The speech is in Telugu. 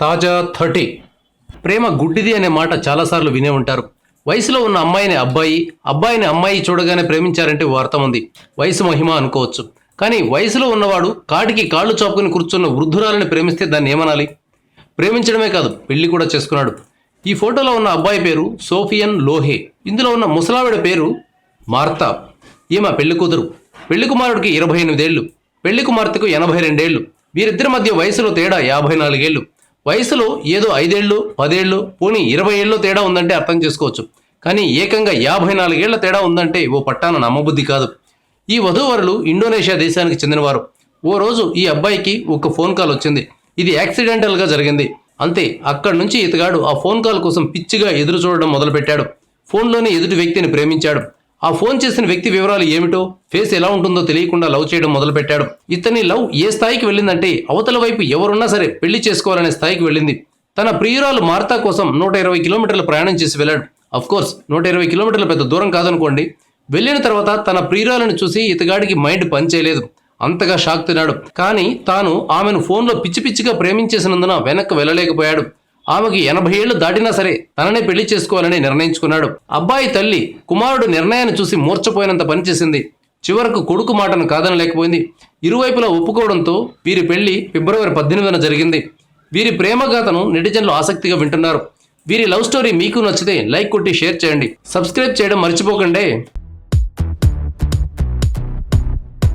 తాజా 30. ప్రేమ గుడ్డిది అనే మాట చాలాసార్లు వినే ఉంటారు. వయసులో ఉన్న అమ్మాయిని అబ్బాయి, అబ్బాయిని అమ్మాయి చూడగానే ప్రేమించారంటే ఓ అర్థం ఉంది. వయసు మహిమ అనుకోవచ్చు. కానీ వయసులో ఉన్నవాడు కాటికి కాళ్ళు చాపుకుని కూర్చున్న వృద్ధురాలని ప్రేమిస్తే దాన్ని ఏమనాలి? ప్రేమించడమే కాదు, పెళ్లి కూడా చేసుకున్నాడు. ఈ ఫోటోలో ఉన్న అబ్బాయి పేరు సోఫియన్ లోహే. ఇందులో ఉన్న ముసలావిడ పేరు మార్తా. ఈమె పెళ్లి కూతురు. పెళ్లి కుమారుడికి 28 ఏళ్ళు, పెళ్లి కుమార్తెకు 82 ఏళ్ళు. వీరిద్దరి మధ్య వయసులో తేడా 54 ఏళ్ళు. వయసులో ఏదో 5 ఏళ్ళు, 10 ఏళ్ళు, పోనీ 20 ఏళ్ళు తేడా ఉందంటే అర్థం చేసుకోవచ్చు. కానీ ఏకంగా 54 ఏళ్ల తేడా ఉందంటే ఓ పట్టాన నమ్మబుద్ధి కాదు. ఈ వధూవరులు ఇండోనేషియా దేశానికి చెందినవారు. ఓ రోజు ఈ అబ్బాయికి ఒక ఫోన్ కాల్ వచ్చింది. ఇది యాక్సిడెంటల్గా జరిగింది. అంతే, అక్కడి నుంచి ఇతగాడు ఆ ఫోన్ కాల్ కోసం పిచ్చిగా ఎదురు చూడడం మొదలుపెట్టాడు. ఫోన్లోనే ఎదుటి వ్యక్తిని ప్రేమించాడు. ఆ ఫోన్ చేసిన వ్యక్తి వివరాలు ఏమిటో, ఫేస్ ఎలా ఉంటుందో తెలియకుండా లవ్ చేయడం మొదలుపెట్టాడు. ఇతని లవ్ ఏ స్థాయికి వెళ్ళిందంటే అవతల వైపు ఎవరున్నా సరే పెళ్లి చేసుకోవాలనే స్థాయికి వెళ్ళింది. తన ప్రియురాలు మార్తా కోసం 120 కిలోమీటర్ల ప్రయాణం చేసి వెళ్ళాడు. అఫ్కోర్స్ 120 కిలోమీటర్ల పెద్ద దూరం కాదనుకోండి. వెళ్ళిన తర్వాత తన ప్రియురాలను చూసి ఇతగాడికి మైండ్ పనిచేయలేదు. అంతగా షాక్ తిన్నాడు. కానీ తాను ఆమెను ఫోన్లో పిచ్చి పిచ్చిగా ప్రేమించేసినందున వెనక్కి వెళ్ళలేకపోయాడు. ఆమెకి 80 ఏళ్లు దాటినా సరే తననే పెళ్లి చేసుకోవాలని నిర్ణయించుకున్నాడు. అబ్బాయి తల్లి కుమారుడు నిర్ణయాన్ని చూసి మూర్చపోయినంత పనిచేసింది. చివరకు కొడుకు మాటను కాదనలేకపోయింది. ఇరువైపులా ఒప్పుకోవడంతో వీరి పెళ్లి ఫిబ్రవరి 18న జరిగింది. వీరి ప్రేమగాథను నెటిజన్లు ఆసక్తిగా వింటున్నారు. వీరి లవ్ స్టోరీ మీకు నచ్చితే లైక్ కొట్టి షేర్ చేయండి. సబ్స్క్రైబ్ చేయడం మర్చిపోకండి.